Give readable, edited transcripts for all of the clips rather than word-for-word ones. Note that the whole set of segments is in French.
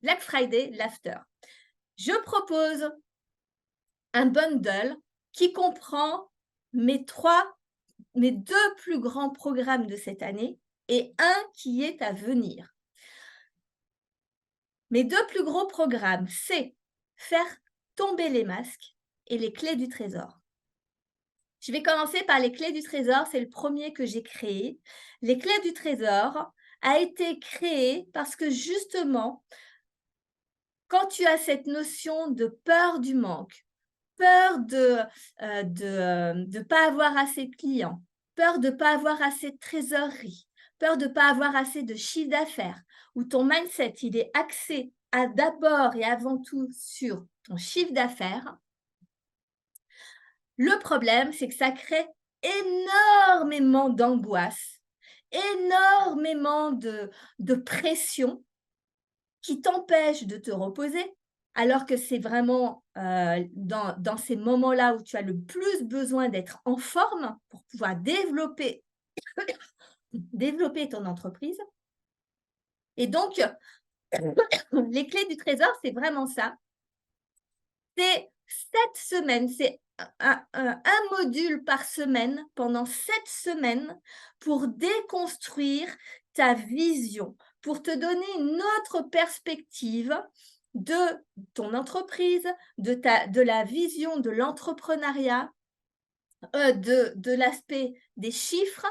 Black Friday, l'after. Je propose un bundle qui comprend mes deux plus grands programmes de cette année et un qui est à venir. Mes deux plus gros programmes, c'est faire tomber les masques et les clés du trésor. Je vais commencer par les clés du trésor, c'est le premier que j'ai créé. Les clés du trésor a été créé parce que justement, quand tu as cette notion de peur du manque, peur de ne pas avoir assez de clients, peur de ne pas avoir assez de trésorerie, peur de ne pas avoir assez de chiffre d'affaires, où ton mindset, il est axé d'abord et avant tout sur ton chiffre d'affaires, le problème, c'est que ça crée énormément d'angoisse, énormément de pression qui t'empêche de te reposer, alors que c'est vraiment dans ces moments-là où tu as le plus besoin d'être en forme pour pouvoir développer ton entreprise. Et donc, les clés du trésor, c'est vraiment ça. C'est 7 semaines, c'est un module par semaine pendant 7 semaines pour déconstruire ta vision, pour te donner une autre perspective de ton entreprise, de la vision de l'entrepreneuriat, de l'aspect des chiffres,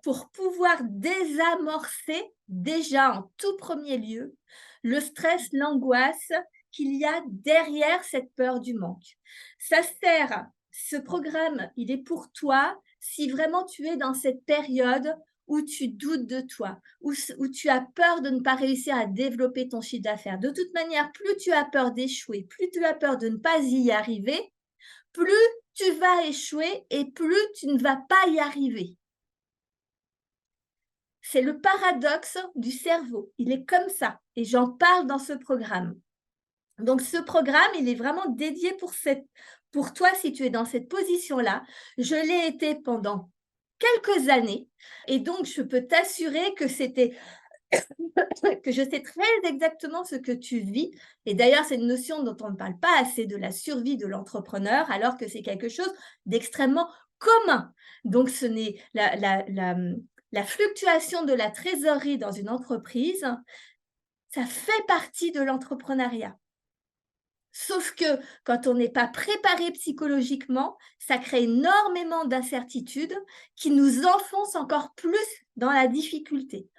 pour pouvoir désamorcer déjà en tout premier lieu le stress, l'angoisse qu'il y a derrière cette peur du manque. Ce programme, il est pour toi si vraiment tu es dans cette période où tu doutes de toi, où tu as peur de ne pas réussir à développer ton chiffre d'affaires. De toute manière, plus tu as peur d'échouer, plus tu as peur de ne pas y arriver, plus tu vas échouer et plus tu ne vas pas y arriver. C'est le paradoxe du cerveau. Il est comme ça et j'en parle dans ce programme. Donc, ce programme, il est vraiment dédié pour toi si tu es dans cette position-là. Je l'ai été pendant quelques années et donc je peux t'assurer que que je sais très exactement ce que tu vis. Et d'ailleurs, c'est une notion dont on ne parle pas assez de la survie de l'entrepreneur, alors que c'est quelque chose d'extrêmement commun. Donc, ce n'est la fluctuation de la trésorerie dans une entreprise, ça fait partie de l'entrepreneuriat. Sauf que quand on n'est pas préparé psychologiquement, ça crée énormément d'incertitudes qui nous enfoncent encore plus dans la difficulté.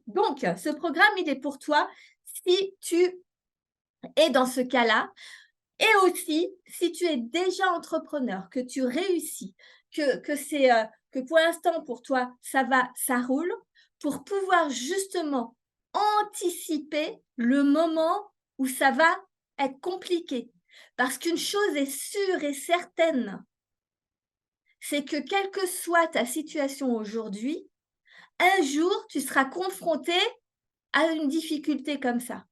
Donc, ce programme, il est pour toi si tu es dans ce cas-là et aussi si tu es déjà entrepreneur, que tu réussis, que pour l'instant, pour toi, ça va, ça roule, pour pouvoir justement anticiper le moment où ça va être compliqué. Parce qu'une chose est sûre et certaine, c'est que quelle que soit ta situation aujourd'hui, un jour, tu seras confronté à une difficulté comme ça.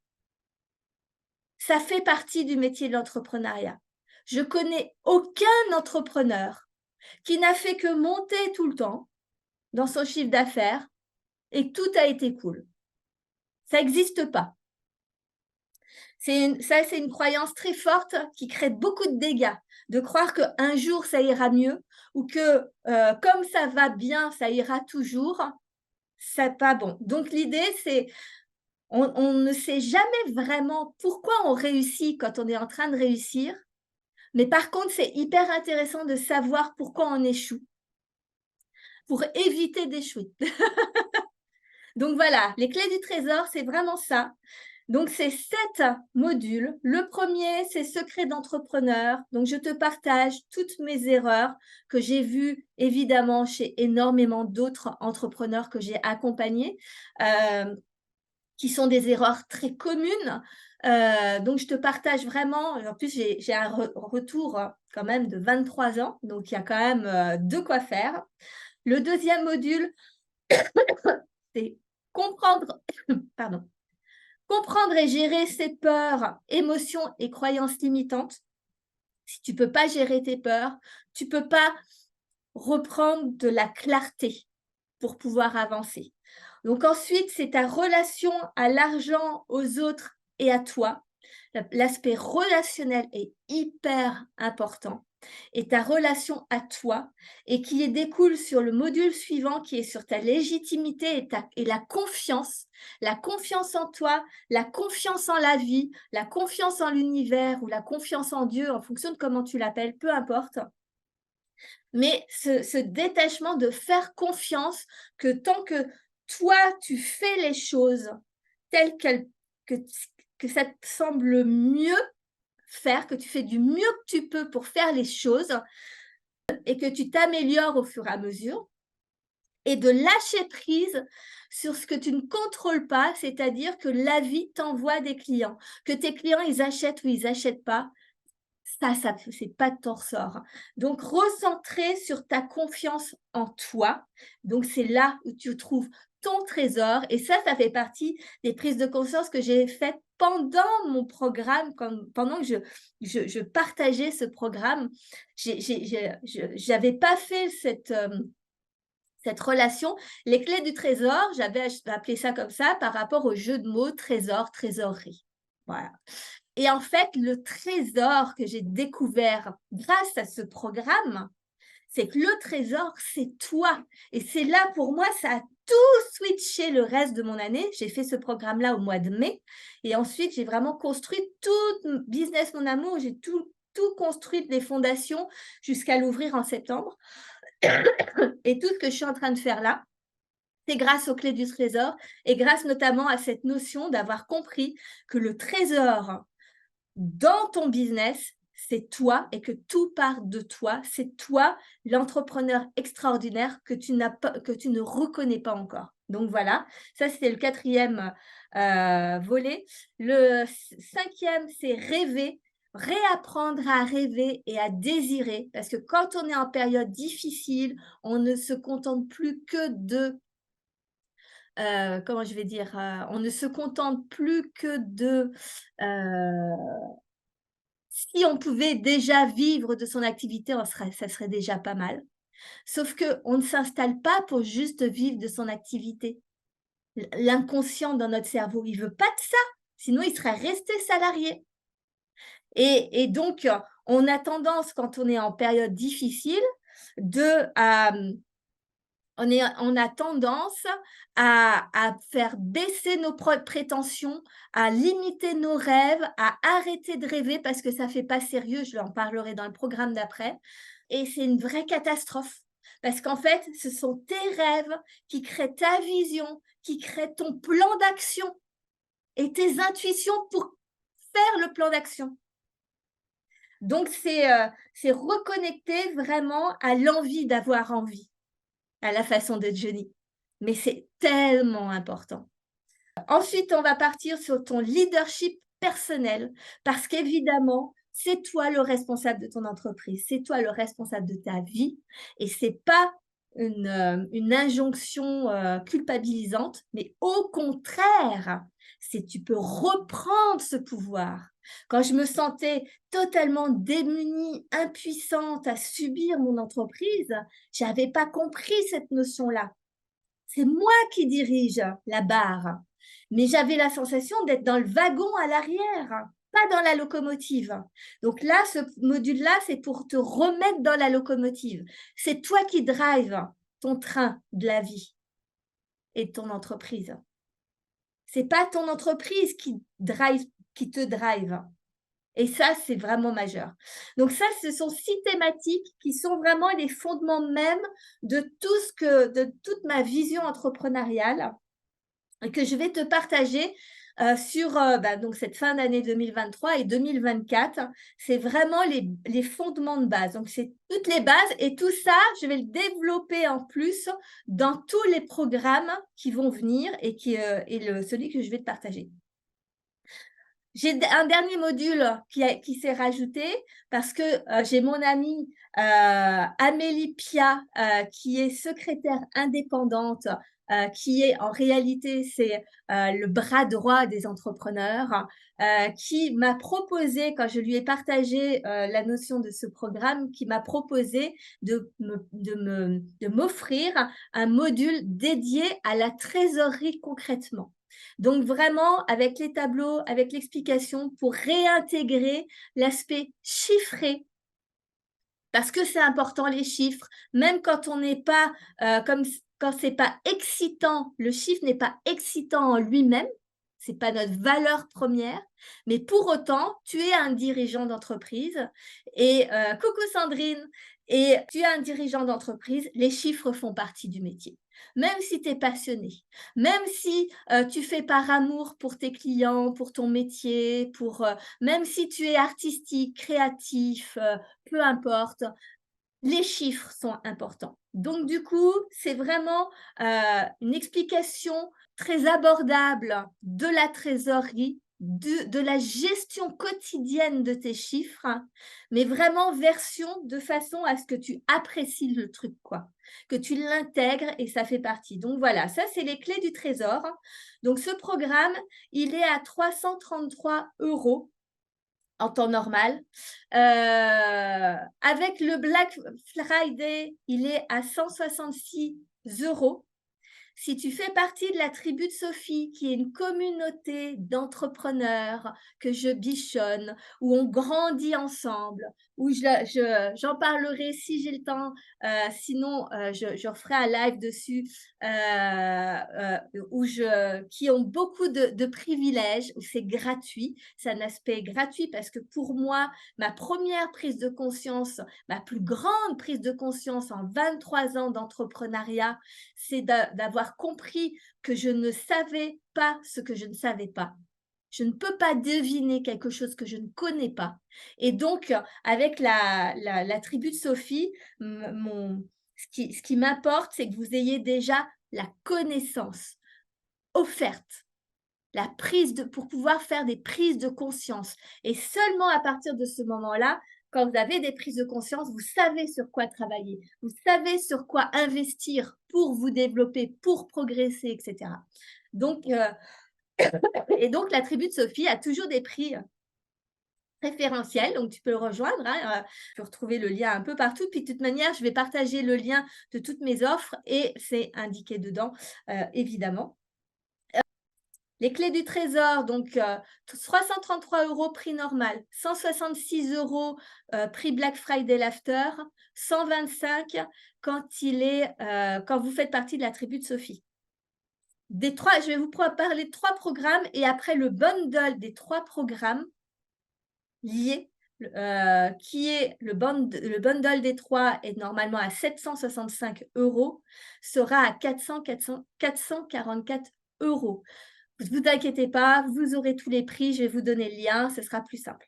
Ça fait partie du métier de l'entrepreneuriat. Je connais aucun entrepreneur qui n'a fait que monter tout le temps dans son chiffre d'affaires et que tout a été cool. Ça n'existe pas. C'est une croyance très forte qui crée beaucoup de dégâts, de croire qu'un jour ça ira mieux ou que comme ça va bien, ça ira toujours. C'est pas bon. Donc l'idée, c'est on ne sait jamais vraiment pourquoi on réussit quand on est en train de réussir. Mais par contre, c'est hyper intéressant de savoir pourquoi on échoue, pour éviter d'échouer. Donc voilà, les clés du trésor, c'est vraiment ça. Donc, c'est 7 modules. Le premier, c'est secret d'entrepreneur. Donc, je te partage toutes mes erreurs que j'ai vues, évidemment, chez énormément d'autres entrepreneurs que j'ai accompagnés, qui sont des erreurs très communes. Donc, je te partage vraiment. En plus, j'ai un retour quand même de 23 ans. Donc, il y a quand même de quoi faire. Le deuxième module, c'est comprendre, pardon, comprendre et gérer ses peurs, émotions et croyances limitantes. Si tu ne peux pas gérer tes peurs, tu ne peux pas reprendre de la clarté pour pouvoir avancer. Donc ensuite, c'est ta relation à l'argent, aux autres et à toi. L'aspect relationnel est hyper important. Et ta relation à toi, et qui découle sur le module suivant, qui est sur ta légitimité et la confiance en toi, la confiance en la vie, la confiance en l'univers ou la confiance en Dieu, en fonction de comment tu l'appelles, peu importe. Mais ce détachement de faire confiance que tant que toi, tu fais les choses telles que ça te semble mieux faire, que tu fais du mieux que tu peux pour faire les choses et que tu t'améliores au fur et à mesure, et de lâcher prise sur ce que tu ne contrôles pas, c'est-à-dire que la vie t'envoie des clients, que tes clients, ils achètent ou ils n'achètent pas, ça c'est pas de ton ressort. Donc, recentrer sur ta confiance en toi. Donc, c'est là où tu trouves ton trésor. Et ça fait partie des prises de conscience que j'ai faites pendant mon programme, pendant que je partageais ce programme. J'avais pas fait cette relation. Les clés du trésor, j'avais appelé ça comme ça par rapport au jeu de mots trésor, trésorerie. Voilà. Et en fait, le trésor que j'ai découvert grâce à ce programme, c'est que le trésor, c'est toi. Et c'est là, pour moi, ça a tout switché le reste de mon année. J'ai fait ce programme-là au mois de mai. Et ensuite, j'ai vraiment construit tout Business Mon Amour. J'ai tout construit des fondations jusqu'à l'ouvrir en septembre. Et tout ce que je suis en train de faire là, c'est grâce aux clés du trésor et grâce notamment à cette notion d'avoir compris que le trésor dans ton business, c'est toi et que tout part de toi. C'est toi, l'entrepreneur extraordinaire que tu ne reconnais pas encore. Donc voilà, ça c'était le 4e volet. Le 5e, c'est rêver, réapprendre à rêver et à désirer. Parce que quand on est en période difficile, on ne se contente plus que de comment je vais dire, on ne se contente plus que de si on pouvait déjà vivre de son activité, ça serait déjà pas mal. Sauf qu'on ne s'installe pas pour juste vivre de son activité. L'inconscient dans notre cerveau, il veut pas de ça, sinon il serait resté salarié. Et donc, on a tendance, quand on est en période difficile, on a tendance à faire baisser nos prétentions, à limiter nos rêves, à arrêter de rêver parce que ça ne fait pas sérieux. Je en parlerai dans le programme d'après. Et c'est une vraie catastrophe. Parce qu'en fait, ce sont tes rêves qui créent ta vision, qui créent ton plan d'action et tes intuitions pour faire le plan d'action. Donc, c'est reconnecter vraiment à l'envie d'avoir envie, à la façon de Johnny. Mais c'est tellement important. Ensuite, on va partir sur ton leadership personnel parce qu'évidemment, c'est toi le responsable de ton entreprise, c'est toi le responsable de ta vie et c'est pas une injonction culpabilisante, mais au contraire, tu peux reprendre ce pouvoir. Quand je me sentais totalement démunie, impuissante à subir mon entreprise, je n'avais pas compris cette notion-là. C'est moi qui dirige la barre. Mais j'avais la sensation d'être dans le wagon à l'arrière, pas dans la locomotive. Donc là, ce module-là, c'est pour te remettre dans la locomotive. C'est toi qui drive ton train de la vie et de ton entreprise. C'est pas ton entreprise qui te drive. Et ça, c'est vraiment majeur. Donc ça, ce sont 6 thématiques qui sont vraiment les fondements même de toute ma vision entrepreneuriale et que je vais te partager sur donc cette fin d'année 2023 et 2024. C'est vraiment les fondements de base. Donc, c'est toutes les bases et tout ça, je vais le développer en plus dans tous les programmes qui vont venir et celui que je vais te partager. J'ai un dernier module qui s'est rajouté parce que j'ai mon amie Amélie Pia qui est secrétaire indépendante qui est en réalité, c'est le bras droit des entrepreneurs, qui m'a proposé, quand je lui ai partagé la notion de ce programme, qui m'a proposé de m'offrir un module dédié à la trésorerie concrètement. Donc vraiment, avec les tableaux, avec l'explication, pour réintégrer l'aspect chiffré, parce que c'est important les chiffres, même quand on n'est pas, quand c'est pas excitant, le chiffre n'est pas excitant en lui-même, c'est pas notre valeur première, mais pour autant, tu es un dirigeant d'entreprise et coucou Sandrine, et tu es un dirigeant d'entreprise, les chiffres font partie du métier. Même si tu es passionné, même si tu fais par amour pour tes clients, pour ton métier, même si tu es artistique, créatif, peu importe, les chiffres sont importants. Donc, du coup, c'est vraiment une explication très abordable de la trésorerie, de la gestion quotidienne de tes chiffres, hein, mais vraiment version de façon à ce que tu apprécies le truc, quoi, que tu l'intègres et ça fait partie. Donc, voilà, ça, c'est les clés du trésor. Donc, ce programme, il est à 333 € en temps normal. Avec le Black Friday, il est à 166 €. Si tu fais partie de la tribu de Sophie, qui est une communauté d'entrepreneurs que je bichonne, où on grandit ensemble, où j'en parlerai si j'ai le temps, sinon je referai un live dessus, qui ont beaucoup de privilèges, où c'est gratuit, c'est un aspect gratuit parce que pour moi, ma première prise de conscience, ma plus grande prise de conscience en 23 ans d'entrepreneuriat, c'est d'avoir compris que je ne savais pas ce que je ne savais pas. Je ne peux pas deviner quelque chose que je ne connais pas. Et donc, avec la tribu de Sophie, ce qui m'importe, c'est que vous ayez déjà la connaissance offerte, pour pouvoir faire des prises de conscience. Et seulement à partir de ce moment-là, quand vous avez des prises de conscience, vous savez sur quoi travailler, vous savez sur quoi investir pour vous développer, pour progresser, etc. Donc, et donc, la tribu de Sophie a toujours des prix préférentiels, donc tu peux le rejoindre, hein, tu peux retrouver le lien un peu partout. Puis de toute manière, je vais partager le lien de toutes mes offres et c'est indiqué dedans, évidemment. Les clés du trésor, donc 333 € prix normal, 166 € prix Black Friday l'after, 125 quand vous faites partie de la tribu de Sophie. Je vais vous parler de 3 programmes et après le bundle des 3 programmes liés, qui est le bundle des 3 est normalement à 765 €, sera à 444 €. Ne vous inquiétez pas, vous aurez tous les prix, je vais vous donner le lien, ce sera plus simple.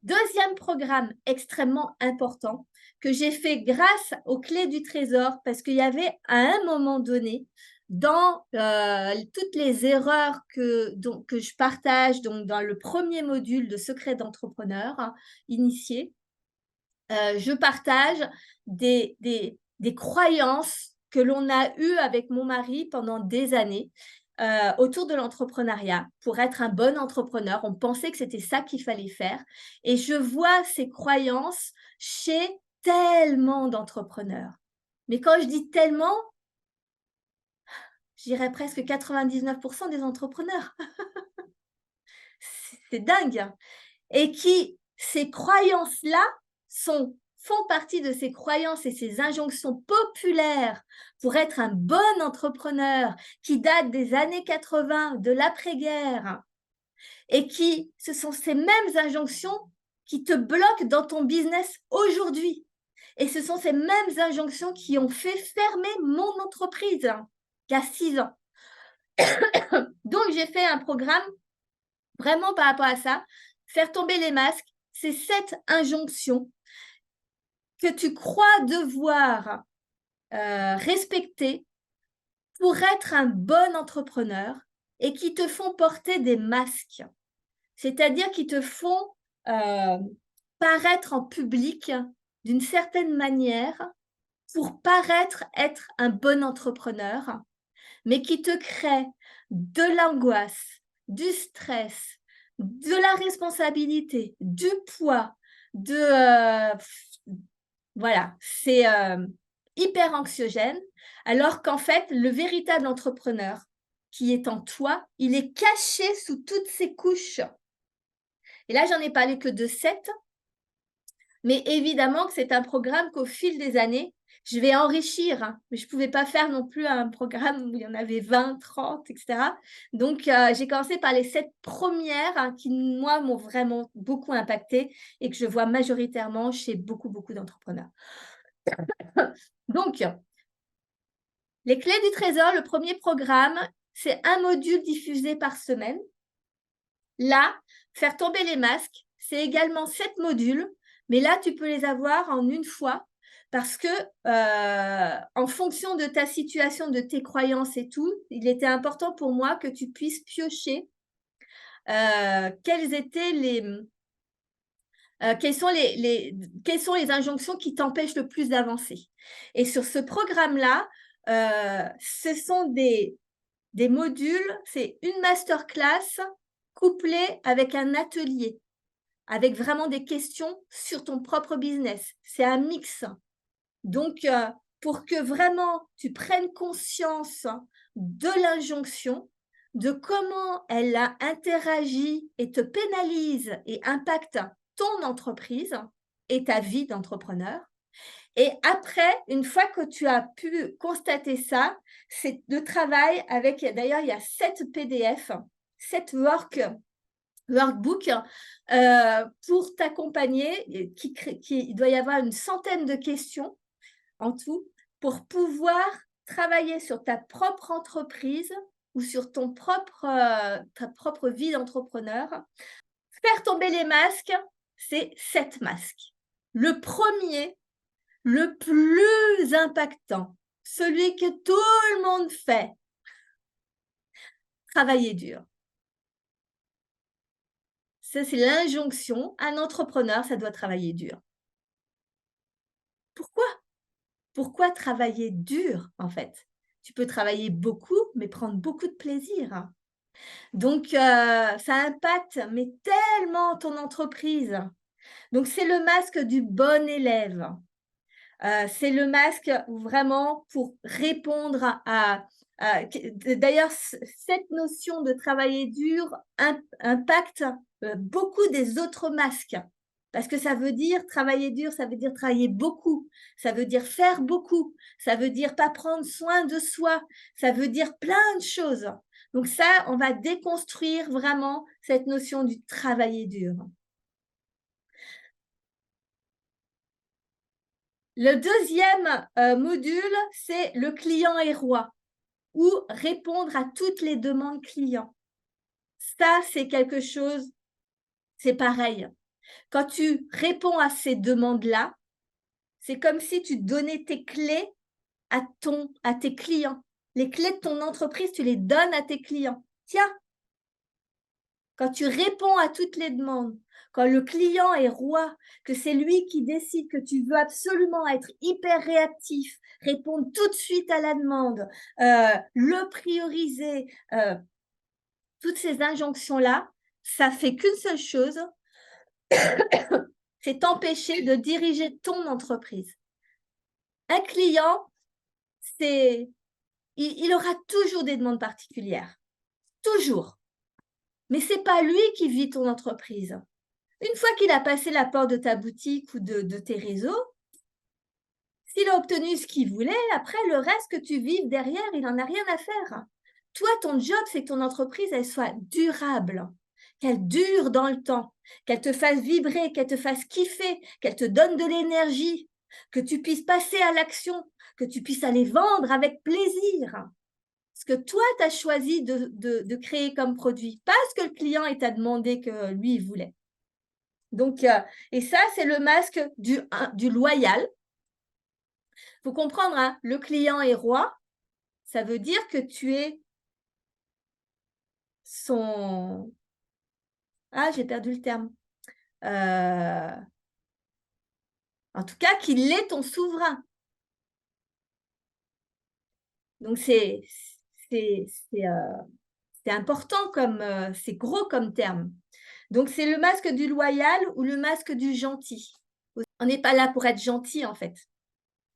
Deuxième programme extrêmement important que j'ai fait grâce aux clés du trésor parce qu'il y avait à un moment donné, dans toutes les erreurs que je partage donc dans le premier module de Secrets d'entrepreneur initié, je partage des croyances que l'on a eues avec mon mari pendant des années autour de l'entrepreneuriat. Pour être un bon entrepreneur, on pensait que c'était ça qu'il fallait faire. Et je vois ces croyances chez tellement d'entrepreneurs. Mais quand je dis tellement, je dirais presque 99% des entrepreneurs. C'est dingue. Et ces croyances-là font partie de ces croyances et ces injonctions populaires pour être un bon entrepreneur qui datent des années 80, de l'après-guerre, et ce sont ces mêmes injonctions qui te bloquent dans ton business aujourd'hui. Et ce sont ces mêmes injonctions qui ont fait fermer mon entreprise il y a 6 ans. Donc, j'ai fait un programme vraiment par rapport à ça, faire tomber les masques, c'est cette injonction que tu crois devoir respecter pour être un bon entrepreneur et qui te font porter des masques, c'est-à-dire qui te font paraître en public d'une certaine manière pour paraître être un bon entrepreneur, mais qui te crée de l'angoisse, du stress, de la responsabilité, du poids, voilà, c'est hyper anxiogène, alors qu'en fait, le véritable entrepreneur qui est en toi, il est caché sous toutes ces couches. Et là, j'en ai parlé que de 7, mais évidemment que c'est un programme qu'au fil des années, je vais enrichir, hein. Mais je ne pouvais pas faire non plus un programme où il y en avait 20, 30, etc. Donc, j'ai commencé par les 7 premières, hein, qui, moi, m'ont vraiment beaucoup impacté et que je vois majoritairement chez beaucoup, beaucoup d'entrepreneurs. Donc, les clés du trésor, le premier programme, c'est un module diffusé par semaine. Là, faire tomber les masques, c'est également 7 modules, mais là, tu peux les avoir en une fois parce que en fonction de ta situation, de tes croyances et tout, il était important pour moi que tu puisses piocher quelles sont les injonctions qui t'empêchent le plus d'avancer. Et sur ce programme-là, ce sont des modules, c'est une masterclass couplée avec un atelier, avec vraiment des questions sur ton propre business. C'est un mix. Donc, pour que vraiment tu prennes conscience de l'injonction, de comment elle a interagi et te pénalise et impacte ton entreprise et ta vie d'entrepreneur. Et après, une fois que tu as pu constater ça, c'est de travail avec, d'ailleurs, il y a 7 PDF, 7 workbooks pour t'accompagner. Il doit y avoir une centaine de questions en tout pour pouvoir travailler sur ta propre entreprise ou sur ta propre vie d'entrepreneur. Faire tomber les masques, c'est 7 masques. Le premier, le plus impactant, celui que tout le monde fait, travailler dur. Ça, c'est l'injonction. Un entrepreneur, ça doit travailler dur. Pourquoi? Pourquoi travailler dur, en fait? Tu peux travailler beaucoup, mais prendre beaucoup de plaisir. Donc, ça impacte, mais tellement ton entreprise. Donc, c'est le masque du bon élève. C'est le masque vraiment pour répondre d'ailleurs, cette notion de travailler dur impacte beaucoup des autres masques. Parce que ça veut dire travailler dur, ça veut dire travailler beaucoup, ça veut dire faire beaucoup, ça veut dire pas prendre soin de soi, ça veut dire plein de choses. Donc ça, on va déconstruire vraiment cette notion du travailler dur. Le deuxième module, c'est le client est roi ou répondre à toutes les demandes clients. Ça, c'est quelque chose, c'est pareil. Quand tu réponds à ces demandes-là, c'est comme si tu donnais tes clés à tes clients. Les clés de ton entreprise, tu les donnes à tes clients. Tiens, quand tu réponds à toutes les demandes, quand le client est roi, que c'est lui qui décide, que tu veux absolument être hyper réactif, répondre tout de suite à la demande, le prioriser, toutes ces injonctions-là, ça fait qu'une seule chose, c'est t'empêcher de diriger ton entreprise. Un client, il aura toujours des demandes particulières. Toujours. Mais ce n'est pas lui qui vit ton entreprise. Une fois qu'il a passé la porte de ta boutique ou de tes réseaux, s'il a obtenu ce qu'il voulait, après, le reste que tu vives derrière, il n'en a rien à faire. Toi, ton job, c'est que ton entreprise, elle soit durable, qu'elle dure dans le temps, qu'elle te fasse vibrer, qu'elle te fasse kiffer, qu'elle te donne de l'énergie, que tu puisses passer à l'action, que tu puisses aller vendre avec plaisir. Ce que toi, tu as choisi de créer comme produit, pas ce que le client t'a demandé que lui, il voulait. Donc, et ça, c'est le masque du loyal. Il faut comprendre, hein, le client est roi, ça veut dire que tu es son... Ah, j'ai perdu le terme. En tout cas, qu'il est ton souverain. Donc, c'est important comme, c'est gros comme terme. Donc, c'est le masque du loyal ou le masque du gentil. On n'est pas là pour être gentil, en fait.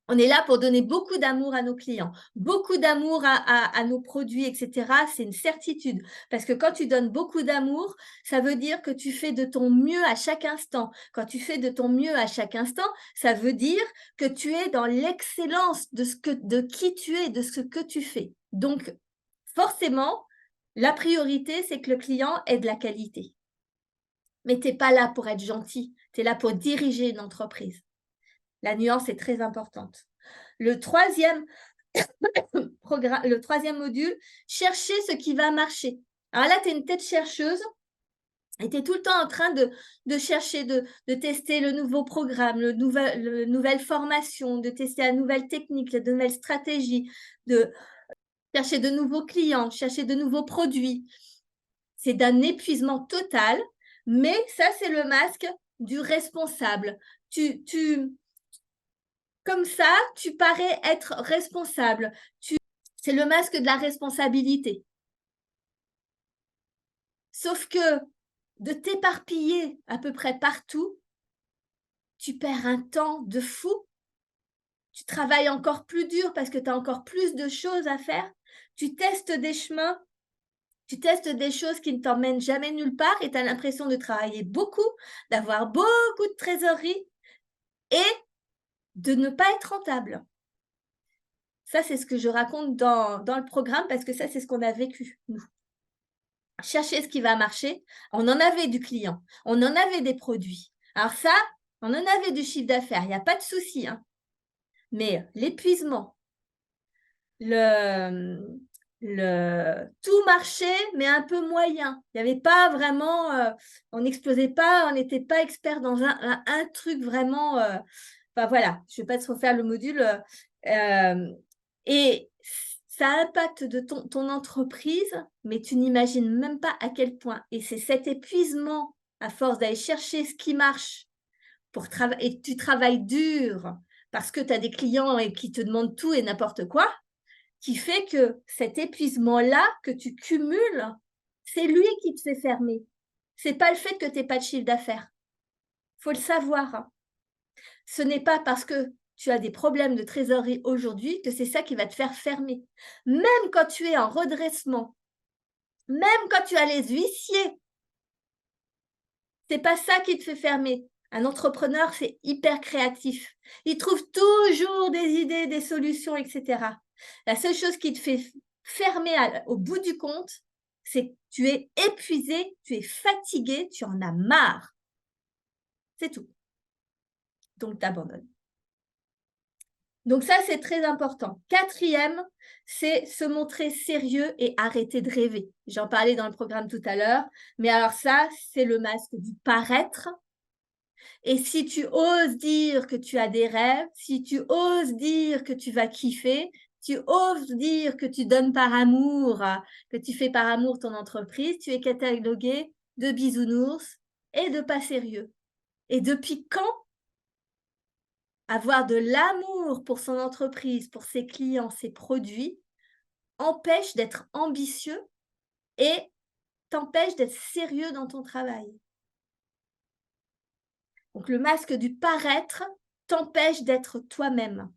On est là pour donner beaucoup d'amour à nos clients, beaucoup d'amour à nos produits, etc. C'est une certitude. Parce que quand tu donnes beaucoup d'amour, ça veut dire que tu fais de ton mieux à chaque instant. Quand tu fais de ton mieux à chaque instant, ça veut dire que tu es dans l'excellence de qui tu es, de ce que tu fais. Donc, forcément, la priorité, c'est que le client ait de la qualité. Mais tu n'es pas là pour être gentil, tu es là pour diriger une entreprise. La nuance est très importante. Le troisième module, chercher ce qui va marcher. Alors là, tu es une tête chercheuse et tu es tout le temps en train de chercher, de tester le nouveau programme, la nouvelle formation, de tester la nouvelle technique, la nouvelle stratégie, de chercher de nouveaux clients, chercher de nouveaux produits. C'est d'un épuisement total, mais ça, c'est le masque du responsable. Comme ça, tu parais être responsable. C'est le masque de la responsabilité. Sauf que de t'éparpiller à peu près partout, tu perds un temps de fou. Tu travailles encore plus dur parce que tu as encore plus de choses à faire. Tu testes des chemins, tu testes des choses qui ne t'emmènent jamais nulle part et tu as l'impression de travailler beaucoup, d'avoir beaucoup de trésorerie et de ne pas être rentable. Ça, c'est ce que je raconte dans le programme parce que ça, c'est ce qu'on a vécu, nous. Chercher ce qui va marcher. On en avait du client, on en avait des produits. Alors ça, on en avait du chiffre d'affaires, il n'y a pas de souci. Hein. Mais l'épuisement, tout marchait, mais un peu moyen. Il n'y avait pas vraiment, on n'explosait pas, on n'était pas expert dans un truc vraiment. Enfin voilà, je ne vais pas te refaire le module. Et ça impacte de ton entreprise, mais tu n'imagines même pas à quel point. Et c'est cet épuisement, à force d'aller chercher ce qui marche, et tu travailles dur parce que tu as des clients et qui te demandent tout et n'importe quoi, qui fait que cet épuisement-là que tu cumules, c'est lui qui te fait fermer. Ce n'est pas le fait que tu n'aies pas de chiffre d'affaires. Il faut le savoir. Ce n'est pas parce que tu as des problèmes de trésorerie aujourd'hui que c'est ça qui va te faire fermer. Même quand tu es en redressement, même quand tu as les huissiers, c'est pas ça qui te fait fermer. Un entrepreneur, c'est hyper créatif. Il trouve toujours des idées, des solutions, etc. La seule chose qui te fait fermer au bout du compte, c'est que tu es épuisé, tu es fatigué, tu en as marre. C'est tout. Donc, tu abandonnes. Donc ça, c'est très important. Quatrième, c'est se montrer sérieux et arrêter de rêver. J'en parlais dans le programme tout à l'heure. Mais alors ça, c'est le masque du paraître. Et si tu oses dire que tu as des rêves, si tu oses dire que tu vas kiffer, tu oses dire que tu donnes par amour, que tu fais par amour ton entreprise, tu es catalogué de bisounours et de pas sérieux. Et depuis quand avoir de l'amour pour son entreprise, pour ses clients, ses produits, empêche d'être ambitieux et t'empêche d'être sérieux dans ton travail. Donc le masque du paraître t'empêche d'être toi-même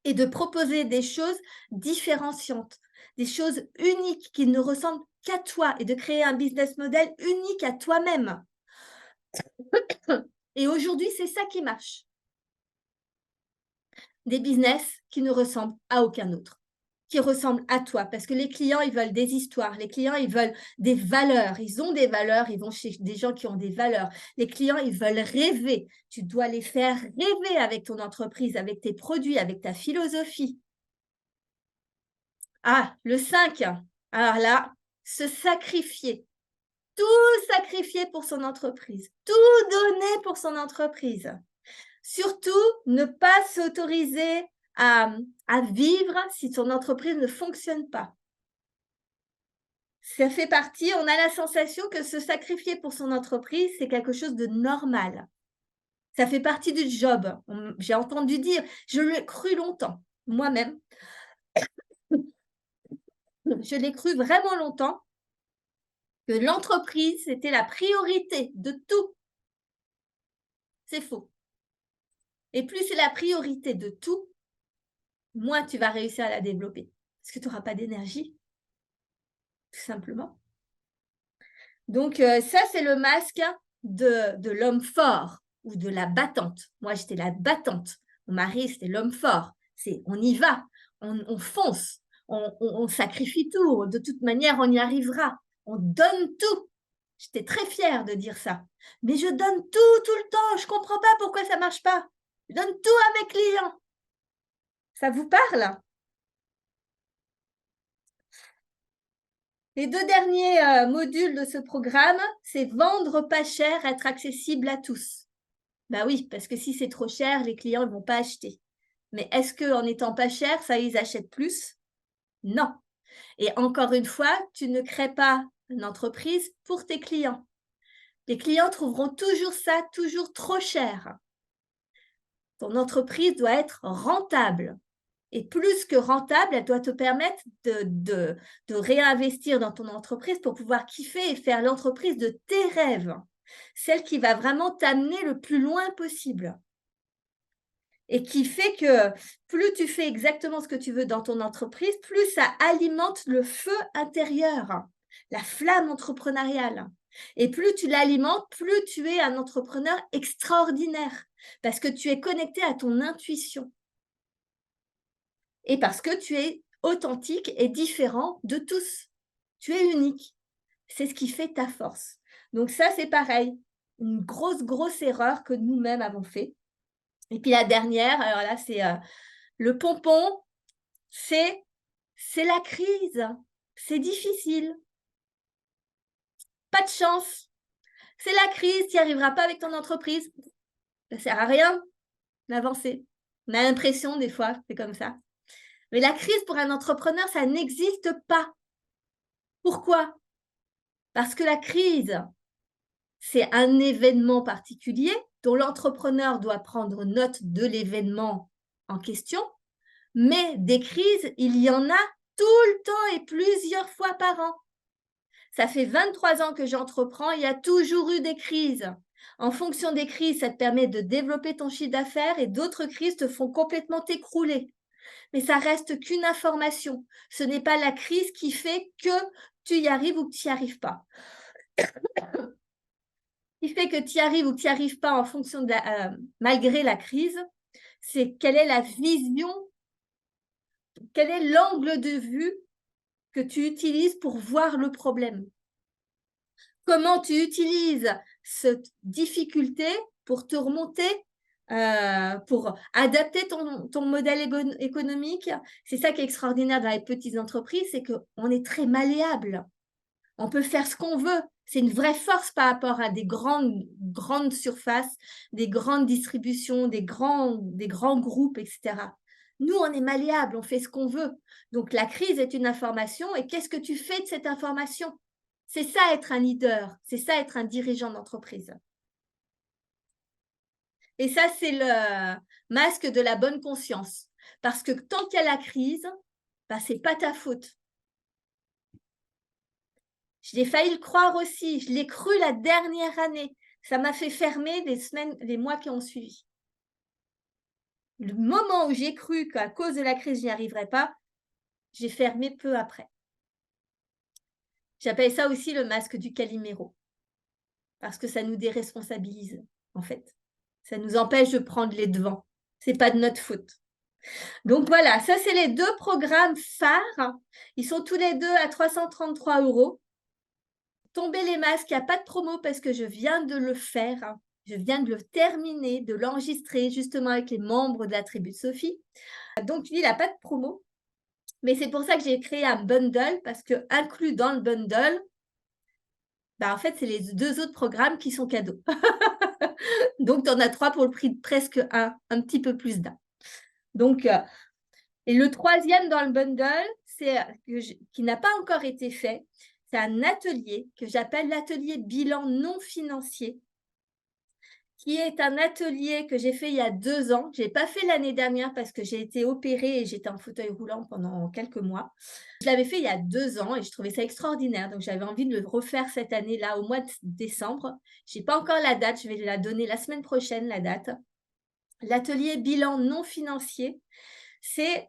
et de proposer des choses différenciantes, des choses uniques qui ne ressemblent qu'à toi et de créer un business model unique à toi-même. Et aujourd'hui, c'est ça qui marche. Des business qui ne ressemblent à aucun autre, qui ressemblent à toi. Parce que les clients, ils veulent des histoires. Les clients, ils veulent des valeurs. Ils ont des valeurs. Ils vont chez des gens qui ont des valeurs. Les clients, ils veulent rêver. Tu dois les faire rêver avec ton entreprise, avec tes produits, avec ta philosophie. Ah, le 5. Alors là, se sacrifier. Tout sacrifier pour son entreprise. Tout donner pour son entreprise. Surtout, ne pas s'autoriser à vivre si ton entreprise ne fonctionne pas. Ça fait partie, on a la sensation que se sacrifier pour son entreprise, c'est quelque chose de normal. Ça fait partie du job. J'ai entendu dire, je l'ai cru longtemps, moi-même. je l'ai cru vraiment longtemps, que l'entreprise, c'était la priorité de tout. C'est faux. Et plus c'est la priorité de tout, moins tu vas réussir à la développer. Parce que tu n'auras pas d'énergie, tout simplement. Donc, ça, c'est le masque de l'homme fort ou de la battante. Moi, j'étais la battante. Mon mari, c'était l'homme fort. On y va, on fonce, on sacrifie tout. De toute manière, on y arrivera. On donne tout. J'étais très fière de dire ça. Mais je donne tout le temps. Je ne comprends pas pourquoi ça ne marche pas. Je donne tout à mes clients. Ça vous parle? Les 2 derniers modules de ce programme, c'est vendre pas cher, être accessible à tous. Ben oui, parce que si c'est trop cher, les clients ne vont pas acheter. Mais est-ce qu'en étant pas cher, ça ils achètent plus? Non. Et encore une fois, tu ne crées pas une entreprise pour tes clients. Les clients trouveront toujours ça, toujours trop cher. Ton entreprise doit être rentable. Et plus que rentable, elle doit te permettre de réinvestir dans ton entreprise pour pouvoir kiffer et faire l'entreprise de tes rêves. Celle qui va vraiment t'amener le plus loin possible. Et qui fait que plus tu fais exactement ce que tu veux dans ton entreprise, plus ça alimente le feu intérieur, la flamme entrepreneuriale. Et plus tu l'alimentes, plus tu es un entrepreneur extraordinaire parce que tu es connecté à ton intuition. Et parce que tu es authentique et différent de tous. Tu es unique. C'est ce qui fait ta force. Donc ça, c'est pareil. Une grosse erreur que nous-mêmes avons fait. Et puis la dernière, alors là, c'est le pompon, c'est la crise. C'est difficile. Pas de chance. C'est la crise, tu n'y arriveras pas avec ton entreprise. Ça ne sert à rien d'avancer. On a l'impression des fois, c'est comme ça. Mais la crise pour un entrepreneur, ça n'existe pas. Pourquoi? Parce que la crise, c'est un événement particulier dont l'entrepreneur doit prendre note de l'événement en question, mais des crises, il y en a tout le temps et plusieurs fois par an. Ça fait 23 ans que j'entreprends, il y a toujours eu des crises. En fonction des crises, ça te permet de développer ton chiffre d'affaires et d'autres crises te font complètement t'écrouler. Mais ça reste qu'une information. Ce n'est pas la crise qui fait que tu y arrives ou que tu n'y arrives pas. Qui fait que tu y arrives ou que tu n'y arrives pas en fonction de malgré la crise, c'est quelle est la vision, quel est l'angle de vue que tu utilises pour voir le problème. Comment tu utilises cette difficulté pour te remonter, pour adapter ton modèle économique. C'est ça qui est extraordinaire dans les petites entreprises, c'est qu'on est très malléable. On peut faire ce qu'on veut. C'est une vraie force par rapport à des grandes surfaces, des grandes distributions, des grands groupes, etc. Nous, on est malléable, on fait ce qu'on veut. Donc, la crise est une information. Et qu'est-ce que tu fais de cette information? C'est ça être un leader, c'est ça être un dirigeant d'entreprise. Et ça, c'est le masque de la bonne conscience. Parce que tant qu'il y a la crise, bah, ce n'est pas ta faute. J'ai failli le croire aussi. Je l'ai cru la dernière année. Ça m'a fait fermer les mois qui ont suivi. Le moment où j'ai cru qu'à cause de la crise, je n'y arriverais pas, j'ai fermé peu après. J'appelle ça aussi le masque du Calimero. Parce que ça nous déresponsabilise, en fait. Ça nous empêche de prendre les devants. Ce n'est pas de notre faute. Donc voilà, ça c'est les 2 programmes phares. Ils sont tous les 2 à 333 €. Tomber les masques, il n'y a pas de promo parce que je viens de le faire. Je viens de le terminer, de l'enregistrer justement avec les membres de la tribu de Sophie. Donc il n'a pas de promo. Mais c'est pour ça que j'ai créé un bundle parce que inclus dans le bundle, bah en fait, c'est les 2 autres programmes qui sont cadeaux. Donc, tu en as 3 pour le prix de presque un petit peu plus d'un. Donc, et le 3e dans le bundle, qui n'a pas encore été fait, c'est un atelier que j'appelle l'atelier bilan non financier, qui est un atelier que j'ai fait il y a 2 ans. Je n'ai pas fait l'année dernière parce que j'ai été opérée et j'étais en fauteuil roulant pendant quelques mois. Je l'avais fait il y a 2 ans et je trouvais ça extraordinaire. Donc, j'avais envie de le refaire cette année-là, au mois de décembre. Je n'ai pas encore la date, je vais la donner la semaine prochaine, la date. L'atelier bilan non financier, c'est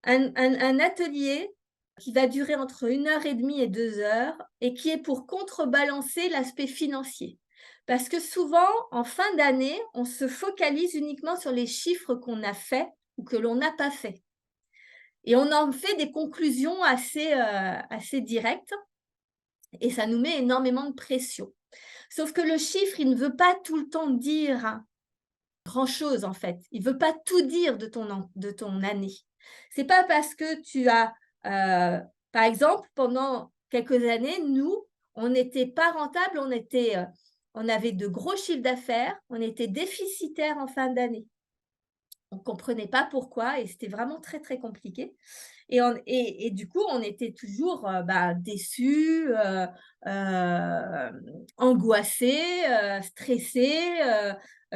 un atelier qui va durer entre 1 heure et demie et 2 heures et qui est pour contrebalancer l'aspect financier. Parce que souvent, en fin d'année, on se focalise uniquement sur les chiffres qu'on a faits ou que l'on n'a pas fait. Et on en fait des conclusions assez directes et ça nous met énormément de pression. Sauf que le chiffre, il ne veut pas tout le temps dire grand-chose en fait. Il ne veut pas tout dire de ton année. C'est pas parce que tu as, par exemple, pendant quelques années, nous, on n'était pas rentable, on avait de gros chiffres d'affaires, on était déficitaire en fin d'année. On ne comprenait pas pourquoi et c'était vraiment très, très compliqué. Et du coup, on était toujours déçus, angoissés, stressés,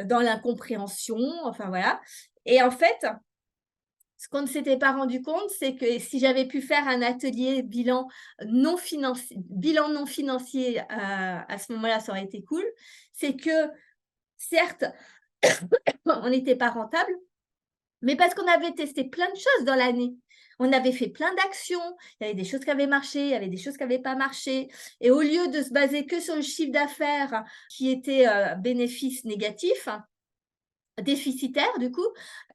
dans l'incompréhension, enfin voilà. Et en fait, ce qu'on ne s'était pas rendu compte, c'est que si j'avais pu faire un atelier bilan non financier à ce moment-là, ça aurait été cool. C'est que certes, on n'était pas rentable, mais parce qu'on avait testé plein de choses dans l'année. On avait fait plein d'actions, il y avait des choses qui avaient marché, il y avait des choses qui n'avaient pas marché. Et au lieu de se baser que sur le chiffre d'affaires qui était bénéfice négatif, déficitaire du coup,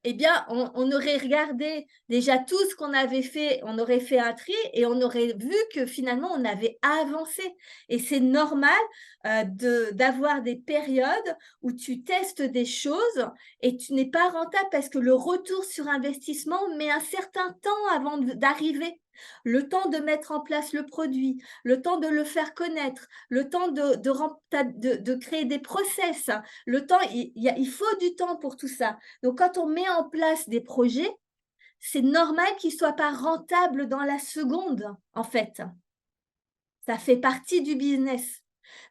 eh bien, on aurait regardé déjà tout ce qu'on avait fait, on aurait fait un tri et on aurait vu que finalement, on avait avancé. Et c'est normal d'avoir des périodes où tu testes des choses et tu n'es pas rentable parce que le retour sur investissement met un certain temps avant d'arriver. Le temps de mettre en place le produit, le temps de le faire connaître, le temps de créer des process, le temps, il faut du temps pour tout ça. Donc, quand on met en place des projets, c'est normal qu'ils ne soient pas rentables dans la seconde, en fait. Ça fait partie du business.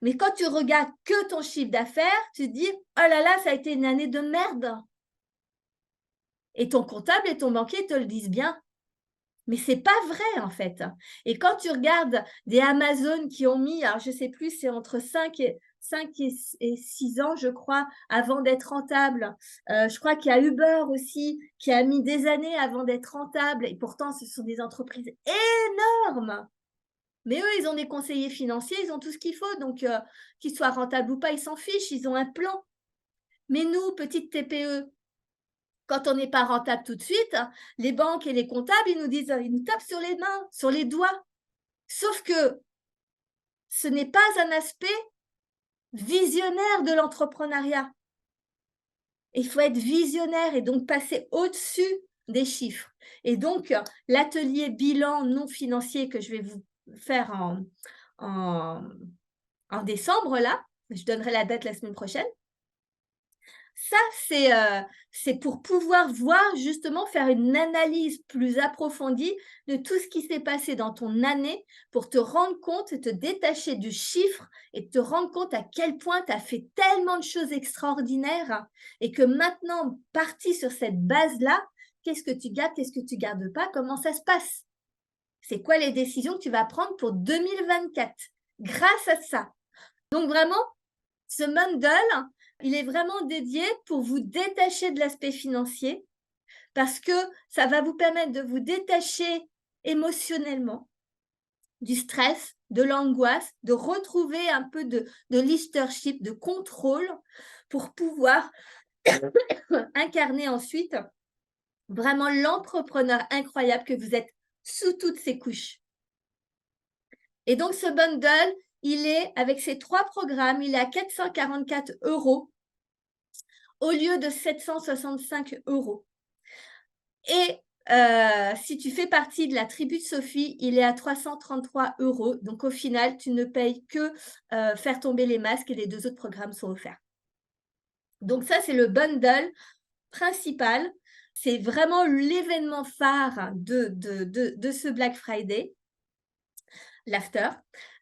Mais quand tu regardes que ton chiffre d'affaires, tu te dis, oh là là, ça a été une année de merde. Et ton comptable et ton banquier te le disent bien. Mais ce n'est pas vrai, en fait. Et quand tu regardes des Amazon qui ont mis, alors je ne sais plus, c'est entre 5 et 6 ans, je crois, avant d'être rentable. Je crois qu'il y a Uber aussi qui a mis des années avant d'être rentable. Et pourtant, ce sont des entreprises énormes. Mais eux, ils ont des conseillers financiers, ils ont tout ce qu'il faut. Donc, qu'ils soient rentables ou pas, ils s'en fichent, ils ont un plan. Mais nous, petites TPE, quand on n'est pas rentable tout de suite, les banques et les comptables, ils nous tapent sur les mains, sur les doigts. Sauf que ce n'est pas un aspect visionnaire de l'entrepreneuriat. Il faut être visionnaire et donc passer au-dessus des chiffres. Et donc, l'atelier bilan non financier que je vais vous faire en décembre, là, je donnerai la date la semaine prochaine. Ça, c'est pour pouvoir voir, justement, faire une analyse plus approfondie de tout ce qui s'est passé dans ton année pour te rendre compte et te détacher du chiffre et te rendre compte à quel point tu as fait tellement de choses extraordinaires et que maintenant, parti sur cette base-là, qu'est-ce que tu gardes, qu'est-ce que tu ne gardes pas, comment ça se passe? C'est quoi les décisions que tu vas prendre pour 2024 grâce à ça? Donc vraiment, ce bundle, il est vraiment dédié pour vous détacher de l'aspect financier parce que ça va vous permettre de vous détacher émotionnellement du stress, de l'angoisse, de retrouver un peu de leadership, de contrôle pour pouvoir incarner ensuite vraiment l'entrepreneur incroyable que vous êtes sous toutes ces couches. Et donc, ce bundle, il est, avec ces 3 programmes, il est à 444 € au lieu de 765 €. Et si tu fais partie de la tribu de Sophie, il est à 333 €. Donc, au final, tu ne payes que faire tomber les masques et les 2 autres programmes sont offerts. Donc, ça, c'est le bundle principal. C'est vraiment l'événement phare de ce Black Friday, l'after.